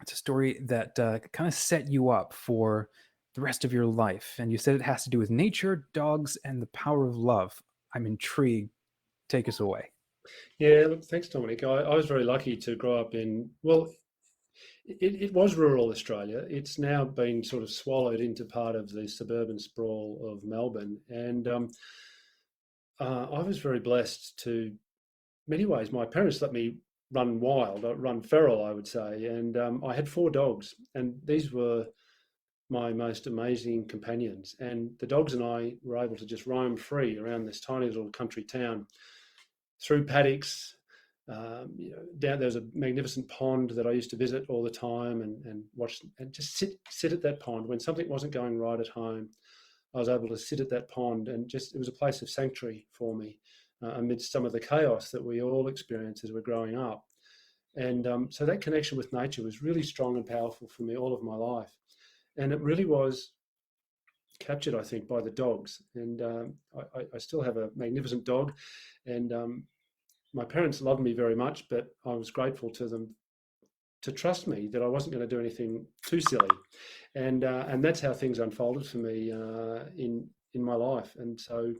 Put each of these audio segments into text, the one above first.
It's a story that kind of set you up for the rest of your life. And you said it has to do with nature, dogs, and the power of love. I'm intrigued. Take us away. Yeah, look, thanks, Dominic. I was very lucky to grow up in, well, it was rural Australia. It's now been sort of swallowed into part of the suburban sprawl of Melbourne. And I was very blessed to, many ways, my parents let me run wild, run feral, I would say. And I had four dogs, and these were my most amazing companions. And the dogs and I were able to just roam free around this tiny little country town through paddocks. Down there's a magnificent pond that I used to visit all the time and watch and just sit at that pond when something wasn't going right at home. I was able to sit at that pond and just it was a place of sanctuary for me amidst some of the chaos that we all experience as we're growing up. And so that connection with nature was really strong and powerful for me all of my life. And it really was captured, I think, by the dogs. And I still have a magnificent dog, and my parents loved me very much, but I was grateful to them to trust me that I wasn't going to do anything too silly, and that's how things unfolded for me in my life. And so,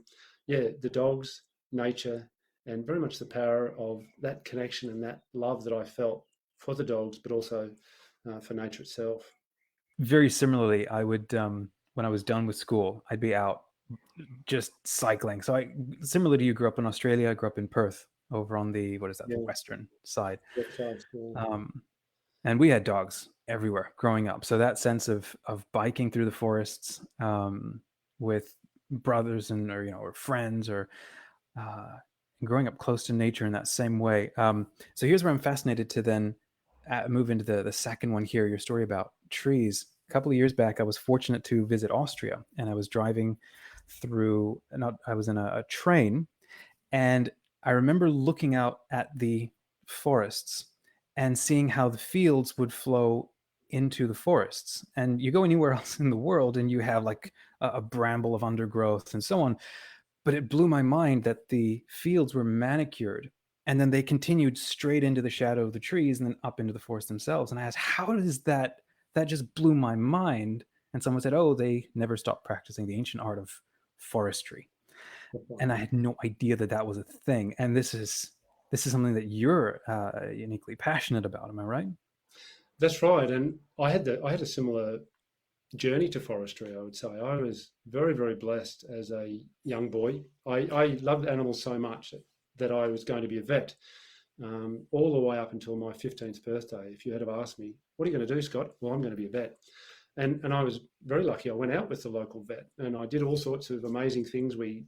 yeah, the dogs, nature, and very much the power of that connection and that love that I felt for the dogs, but also for nature itself. Very similarly, I would, when I was done with school, I'd be out just cycling. So I, similar to you, grew up in Australia. I grew up in Perth, over on the what is that, the Yeah, western side. that's nice. Yeah. Um, and we had dogs everywhere growing up. So that sense of biking through the forests with brothers and or friends or uh, growing up close to nature in that same way. So here's where I'm fascinated to then move into the second one here. Your story about trees. A couple of years back, I was fortunate to visit Austria, and I was driving through. Not, I was in a train, and I remember looking out at the forests and seeing how the fields would flow into the forests. And you go anywhere else in the world and you have like a bramble of undergrowth and so on. But it blew my mind that the fields were manicured and then they continued straight into the shadow of the trees and then up into the forest themselves. And I asked, how does that, that just blew my mind. And someone said, oh, they never stopped practicing the ancient art of forestry. And I had no idea that that was a thing. And this is something that you're uniquely passionate about. Am I right? That's right, and I had a similar journey to forestry. I would say I was very very blessed as a young boy. I loved animals so much that I was going to be a vet all the way up until my 15th birthday. If you had have asked me, "What are you going to do, Scott?" Well, I'm going to be a vet. And I was very lucky. I went out with the local vet, and I did all sorts of amazing things. We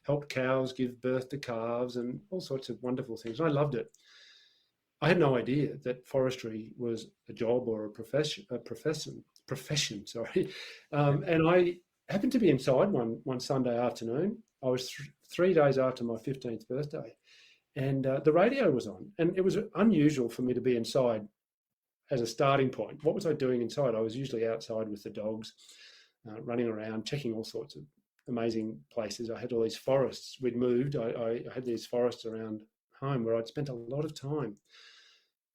helped cows give birth to calves, and all sorts of wonderful things. I loved it. I had no idea that forestry was a job or a profession. Sorry, and I happened to be inside one Sunday afternoon. I was 3 days after my 15th birthday, and the radio was on, and it was unusual for me to be inside as a starting point. What was I doing inside? I was usually outside with the dogs, running around, checking all sorts of amazing places. I had all these forests. We'd moved. I had these forests around home where I'd spent a lot of time.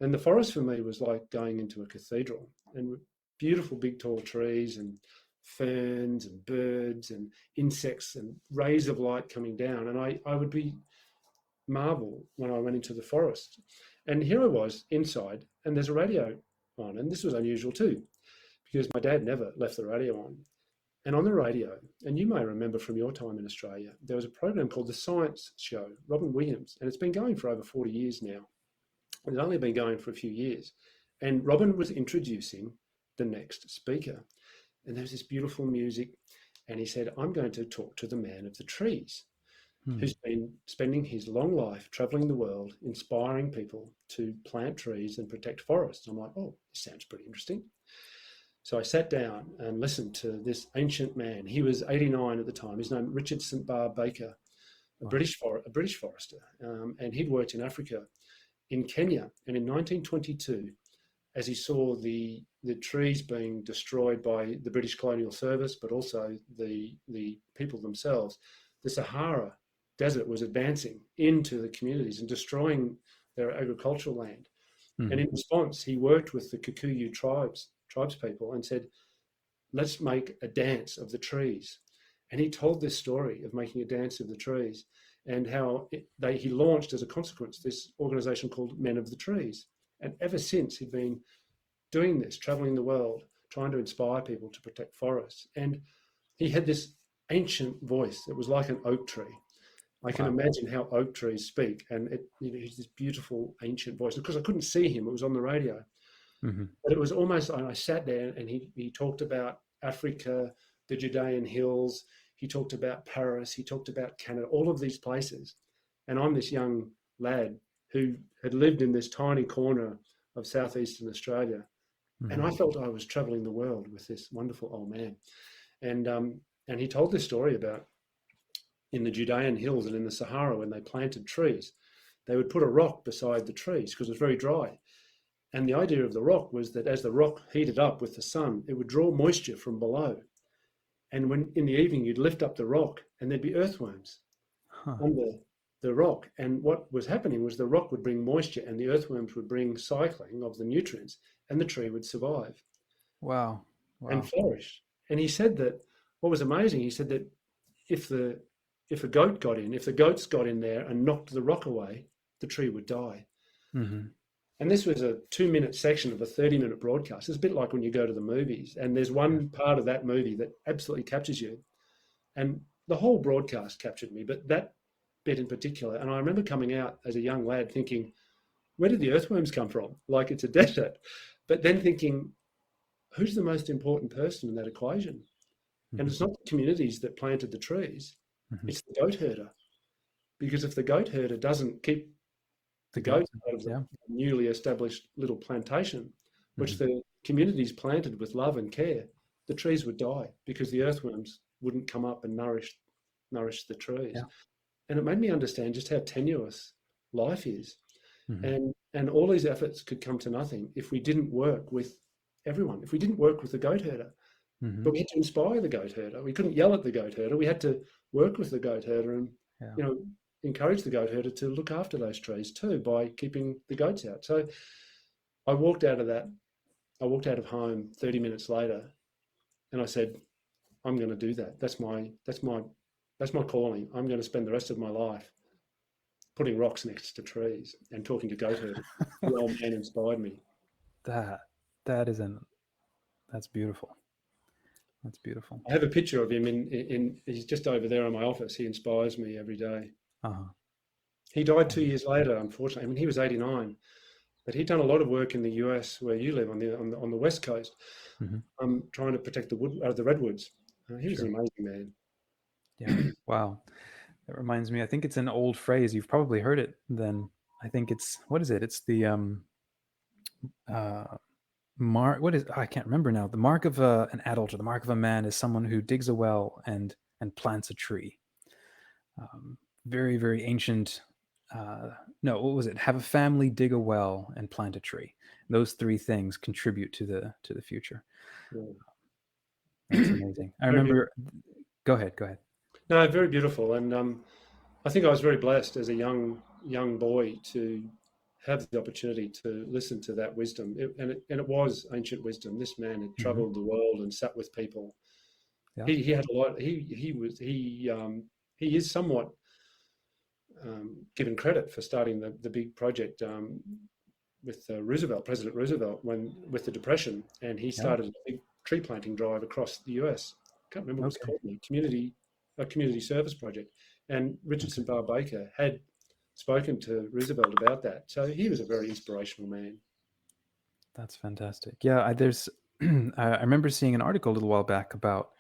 And the forest for me was like going into a cathedral, and with beautiful big tall trees and ferns and birds and insects and rays of light coming down. And I would be marvel when I went into the forest. And here I was inside, and there's a radio on. And this was unusual too, because my dad never left the radio on. And on the radio, and you may remember from your time in Australia, there was a program called The Science Show, Robin Williams, and it's been going for over 40 years now. It's only been going for a few years. And Robin was introducing the next speaker. And there was this beautiful music. And he said, I'm going to talk to the man of the trees, Hmm. who's been spending his long life traveling the world, inspiring people to plant trees and protect forests. I'm like, oh, this sounds pretty interesting. So I sat down and listened to this ancient man. He was 89 at the time. His name Richard St Bar Baker, Wow. A British forester, and he'd worked in Africa, in Kenya, and in 1922, as he saw the trees being destroyed by the British colonial service, but also the people themselves, the Sahara desert was advancing into the communities and destroying their agricultural land. And Mhm. in response, he worked with the Kikuyu tribespeople and said, let's make a dance of the trees. And he told this story of making a dance of the trees and how he launched as a consequence this organization called Men of the Trees. And ever since, he'd been doing this, traveling the world, trying to inspire people to protect forests. And he had this ancient voice that was like an oak tree. I can Wow. imagine how oak trees speak, and he's this beautiful ancient voice. Because I couldn't see him, it was on the radio, Mhm. but it was almost. And I sat there, and he talked about Africa, the Judean hills. He talked about Paris. He talked about Canada. All of these places, and I'm this young lad who had lived in this tiny corner of southeastern Australia, and Mhm. I felt I was traveling the world with this wonderful old man. And he told this story about in the Judean hills and in the Sahara when they planted trees, they would put a rock beside the trees because it was very dry. And the idea of the rock was that as the rock heated up with the sun, it would draw moisture from below. And when in the evening you'd lift up the rock and there'd be earthworms Huh. on the rock. And what was happening was the rock would bring moisture and the earthworms would bring cycling of the nutrients and the tree would survive Wow. and Wow. flourish. And he said that what was amazing, he said that if the if a goat got in, if the goats got in there and knocked the rock away, the tree would die. Mhm. And this was a 2 minute section of a 30-minute broadcast. It's a bit like when you go to the movies, and there's Yeah. one part of that movie that absolutely captures you. And the whole broadcast captured me, but that bit in particular. And I remember coming out as a young lad thinking, where did the earthworms come from? Like it's a desert. But then thinking, who's the most important person in that equation? And Mhm. it's not the communities that planted the trees, Mhm. it's the goat herder. Because if the goat herder doesn't keep The the goat goats. out of the Yeah. newly established little plantation, which Mhm. the communities planted with love and care, the trees would die because the earthworms wouldn't come up and nourish the trees. Yeah. And it made me understand just how tenuous life is. Mhm. And all these efforts could come to nothing if we didn't work with everyone, if we didn't work with the goat herder. Mhm. But we had to inspire the goat herder. We couldn't yell at the goat herder. We had to work with the goat herder and, Yeah. you know, encourage the goat herder to look after those trees too by keeping the goats out. So I walked out of that. I walked out of home 30 minutes later, and I said, "I'm going to do that. That's my calling. I'm going to spend the rest of my life putting rocks next to trees and talking to goat herders." The old man inspired me. That that is an that's beautiful. That's beautiful. I have a picture of him in he's just over there in my office. He inspires me every day. Uh-huh. He died Oh, 2 years later, unfortunately. I mean, he was 89, but he'd done a lot of work in the US where you live on the west coast, mhm. trying to protect the redwoods. He was Sure. an amazing Yeah. man. Wow. That reminds me, I think it's an old phrase. You've probably heard it then. I think it's what is it? It's the uh mark what is I can't remember now. The mark of an adult or the mark of a man is someone who digs a well and plants a tree. Very, very ancient. No, what was it? Have a family, dig a well, and plant a tree. Those three things contribute to the future. Yeah. That's amazing. I Very beautiful. remember. Go ahead. Go ahead. No, very beautiful. And I think I was very blessed as a young boy to have the opportunity to listen to that wisdom. And it was ancient wisdom. This man had Hmm. travelled the world and sat with people. Yeah. He had a lot. He is somewhat given credit for starting the big project with President Roosevelt, when with the Depression, and he Yeah. started a big tree planting drive across the US. I can't remember what it's Okay. called now, a community service project. And Okay. Richardson Bar Baker had spoken to Roosevelt about that, so he was a very inspirational man. That's fantastic. Yeah. There's. I remember seeing an article a little while back about,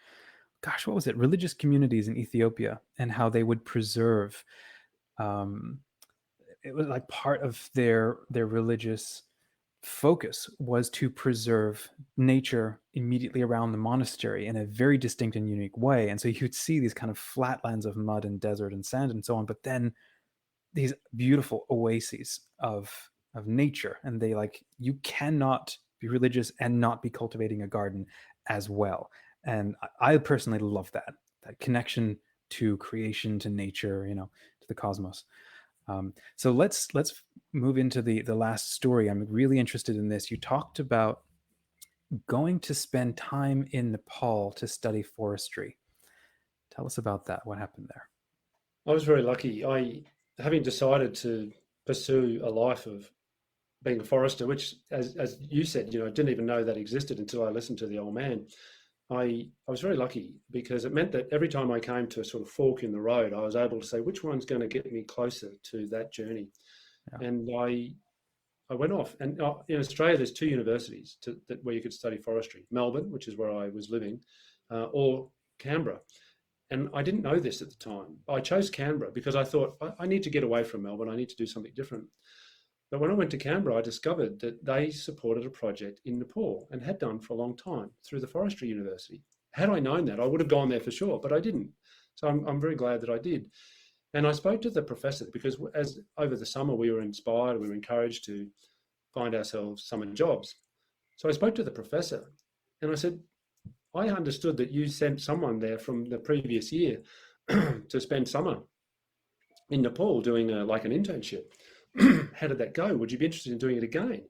gosh, what was it? Religious communities in Ethiopia and how they would preserve. Um, it was like part of their religious focus was to preserve nature immediately around the monastery in a very distinct and unique way. And so you'd see these kind of flatlands of mud and desert and sand and so on, but then these beautiful oases of nature. And they like you cannot be religious and not be cultivating a garden as well. And I personally love that connection to creation, to nature, to the cosmos. So let's move into the last story, I'm really interested in this. You talked about going to spend time in Nepal to study forestry. Tell us about that. What happened there? I was very lucky. Having decided to pursue a life of being a forester, which, as you said, didn't even know that existed until I listened to the old man. I was very lucky because it meant that every time I came to a sort of fork in the road, I was able to say which one's going to get me closer to that journey. Yeah. And I went off. And in Australia, there's two universities where you could study forestry: Melbourne, which is where I was living, or Canberra. And I didn't know this at the time. I chose Canberra because I thought I need to get away from Melbourne. I need to do something different. But when I went to Canberra, I discovered that they supported a project in Nepal and had done for a long time through the Forestry University. Had I known that, I would have gone there for sure, but I didn't. So I'm very glad that I did. And I spoke to the professor because as over the summer we were inspired, we were encouraged to find ourselves summer jobs. So I spoke to the professor and I said, I understood that you sent someone there from the previous year to spend summer in Nepal doing like an internship. How did that go? Would you be interested in doing it again?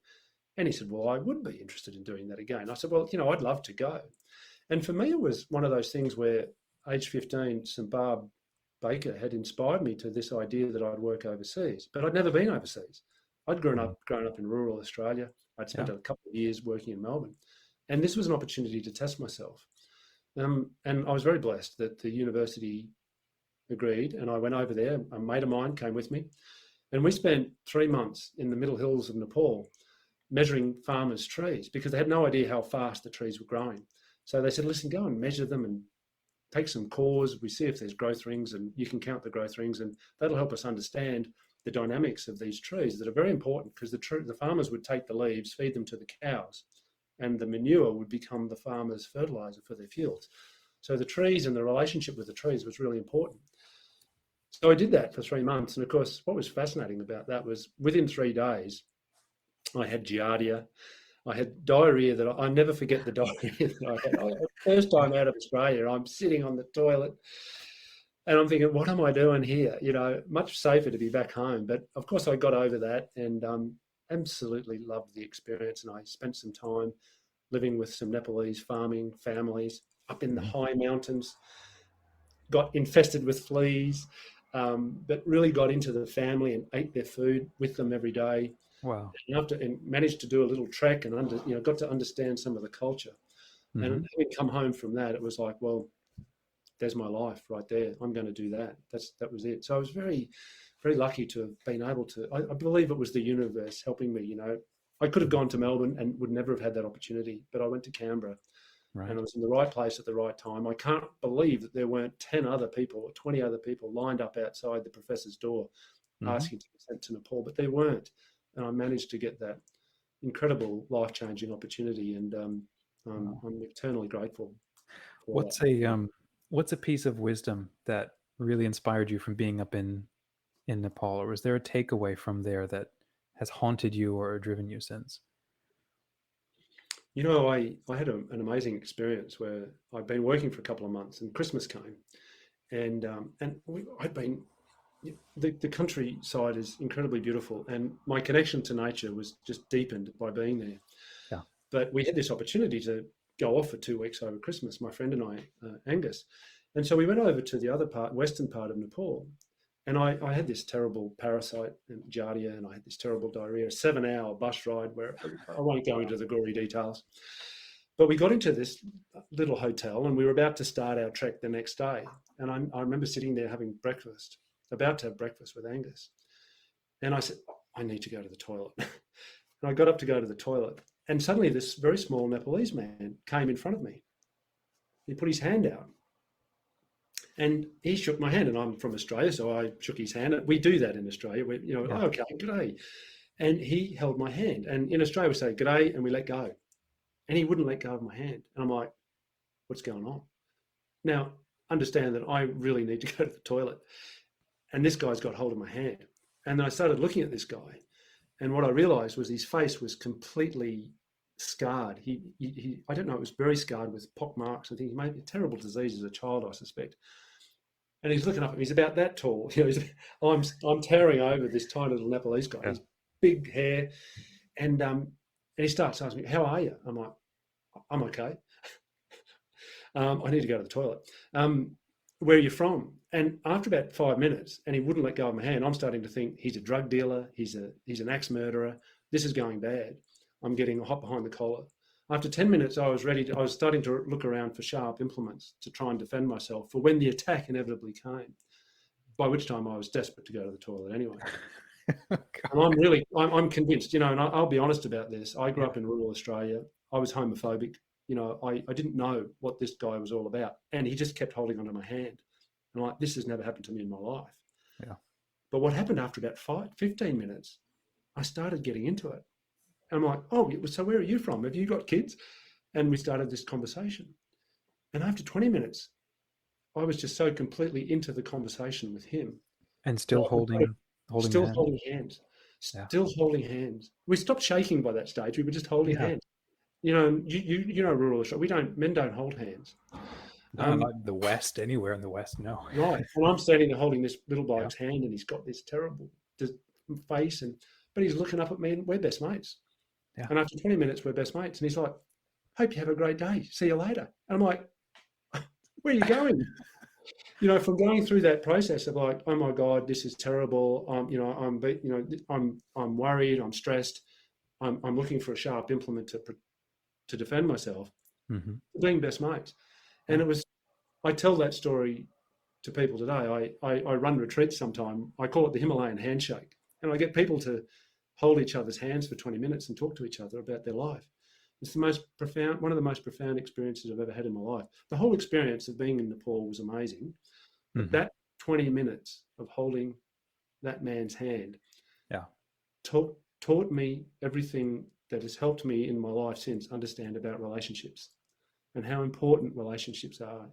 And he said, well, I would be interested in doing that again. I said, well, I'd love to go. And for me, it was one of those things where age 15, St. Barb Baker had inspired me to this idea that I'd work overseas, but I'd never been overseas. I'd grown up in rural Australia. I'd spent Yeah. a couple of years working in Melbourne. And this was an opportunity to test myself. And I was very blessed that the university agreed. And I went over there. A mate of mine came with me. And we spent 3 months in the middle hills of Nepal measuring farmers' trees because they had no idea how fast the trees were growing. So they said, listen, go and measure them and take some cores. We see if there's growth rings and you can count the growth rings. And that'll help us understand the dynamics of these trees that are very important because the farmers would take the leaves, feed them to the cows, and the manure would become the farmers' fertilizer for their fields. So the trees and the relationship with the trees was really important. So I did that for 3 months. And of course, what was fascinating about that was within 3 days, I had giardia. I had diarrhea that I never forget the diarrhea that I had. First time out of Australia, I'm sitting on the toilet and I'm thinking, what am I doing here? Much safer to be back home. But of course, I got over that and absolutely loved the experience. And I spent some time living with some Nepalese farming families up in the Mhm. high mountains, got infested with fleas, but really got into the family and ate their food with them every day. Wow. And managed to do a little trek and got to understand some of the culture. And Hmm. having come home from that, it was like, well, there's my life right there. I'm going to do that. That was it. So I was very, very lucky to have been able to. I believe it was the universe helping me. I could have gone to Melbourne and would never have had that opportunity, but I went to Canberra and I Right. was in the right place at the right time. I can't believe that there weren't 10 other people or 20 other people lined up outside the professor's door Hmm. asking to be sent to Nepal, but there weren't. And I managed to get that incredible life-changing opportunity. And Wow. I'm eternally grateful for that. What's a piece of wisdom that really inspired you from being up in Nepal, or was there a takeaway from there that has haunted you or driven you since? I had an amazing experience where I'd been working for a couple of months and Christmas came I'd been, the countryside is incredibly beautiful and my connection to nature was just deepened by being there. Yeah. But we had this opportunity to go off for 2 weeks over Christmas, my friend and I, Angus. And so we went over to the other part, western part of Nepal. And I had this terrible parasite and giardia, and I had this terrible diarrhea, a 7-hour bus ride where I won't go into the gory details. But we got into this little hotel and we were about to start our trek the next day. And I remember sitting there having breakfast, about to have breakfast with Angus. And I said, I need to go to the toilet. And I got up to go to the toilet. And suddenly this very small Nepalese man came in front of me. He put his hand out and he shook my hand. And I'm from Australia, so I shook his hand. We do that in Australia. Oh, Yeah. okay, g'day. And he held my hand. And in Australia, we say g'day and we let go. And he wouldn't let go of my hand. And I'm like, what's going on? Now, understand that I really need to go to the toilet. And this guy's got hold of my hand. And then I started looking at this guy. And what I realized was his face was completely scarred. I don't know, it was very scarred with pock marks. I think he made a terrible disease as a child, I suspect. And he's looking up at me. He's about that tall. I'm towering over this tiny little Nepalese guy. Yeah. big hair, and he starts asking me, "How are you?" I'm like, "I'm okay. I need to go to the toilet. Where are you from?" And after about 5 minutes, and he wouldn't let go of my hand, I'm starting to think he's a drug dealer, he's an axe murderer. This is going bad. I'm getting hot behind the collar. After 10 minutes, I was starting to look around for sharp implements to try and defend myself for when the attack inevitably came, by which time I was desperate to go to the toilet anyway. And God. I'm convinced, and I'll be honest about this. I grew Yeah. up in rural Australia. I was homophobic. I didn't know what this guy was all about. And he just kept holding onto my hand. And like, this has never happened to me in my life. Yeah. But what happened after about 15 minutes, I started getting into it. And I'm like, "Oh, so where are you from? Have you got kids?" And we started this conversation. And after 20 minutes, I was just so completely into the conversation with him And that still I was holding your still hand. holding hands, Yeah. still holding hands. We stopped shaking by that stage. We were just holding Yeah. hands. Rural Australia, men don't hold hands. No, Um, not in the West, anywhere in the West. No. right. And I'm standing there holding this little Yeah. bloke's hand, and he's got this terrible face, but he's looking up at me, and we're best mates. Yeah. And after 20 minutes, we're best mates. And he's like, "Hope you have a great day. See you later." And I'm like, "Where are you going?" From going through that process of like, "Oh my God, this is terrible. I'm worried. I'm stressed. I'm looking for a sharp implement to defend myself." Hmm. Being best mates, and Yeah. I tell that story to people today. I run retreats sometime. I call it the Himalayan Handshake, and I get people to hold each other's hands for 20 minutes and talk to each other about their life. It's one of the most profound experiences I've ever had in my life. The whole experience of being in Nepal was amazing, but Hmm. that 20 minutes of holding that man's hand Yeah. taught me everything that has helped me in my life since understand about relationships and how important relationships are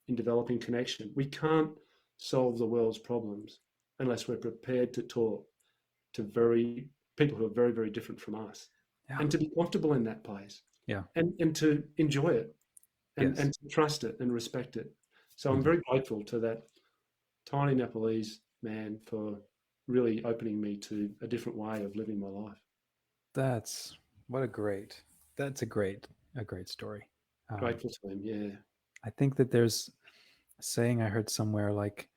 in developing connection. We can't solve the world's problems unless we're prepared to talk to people who are very, very different from us, Yeah. and to be comfortable in that place, Yeah. and to enjoy it, Yes. and to trust it and respect it. So I'm Hmm. very grateful to that tiny Nepalese man for really opening me to a different way of living my life. That's what a great. That's a great story. Um, Grateful to him. Yeah. I think that there's a saying I heard somewhere, like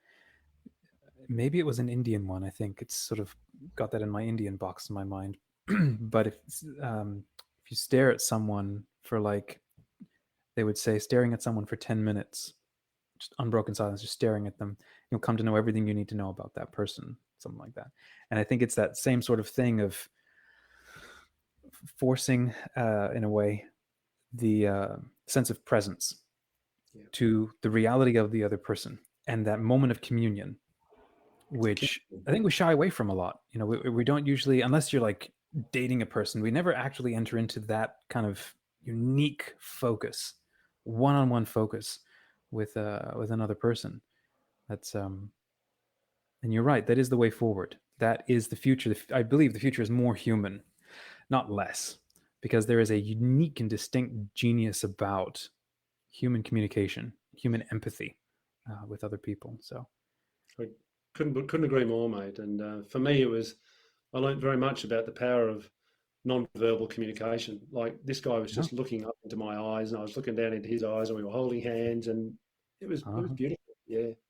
maybe it was an Indian one. I think it's sort of got that in my Indian box in my mind. But if you stare at someone for like, they would say, staring at someone for 10 minutes, just unbroken silence, just staring at them, you'll come to know everything you need to know about that person, something like that. And I think it's that same sort of thing of forcing, in a way, the sense of presence Yeah. to the reality of the other person and that moment of communion, which I think we shy away from a lot. We don't usually, unless you're like dating a person, we never actually enter into that kind of unique focus, one-on-one focus with another person. That's and you're right. That is the way forward. That is the future. I believe the future is more human, not less, because there is a unique and distinct genius about human communication, human empathy with other people. So, I couldn't agree more, mate. And for me, I learned very much about the power of non-verbal communication. Like, this guy was yeah. just looking up into my eyes, and I was looking down into his eyes, and we were holding hands, and it was Uh-huh. beautiful. Yeah.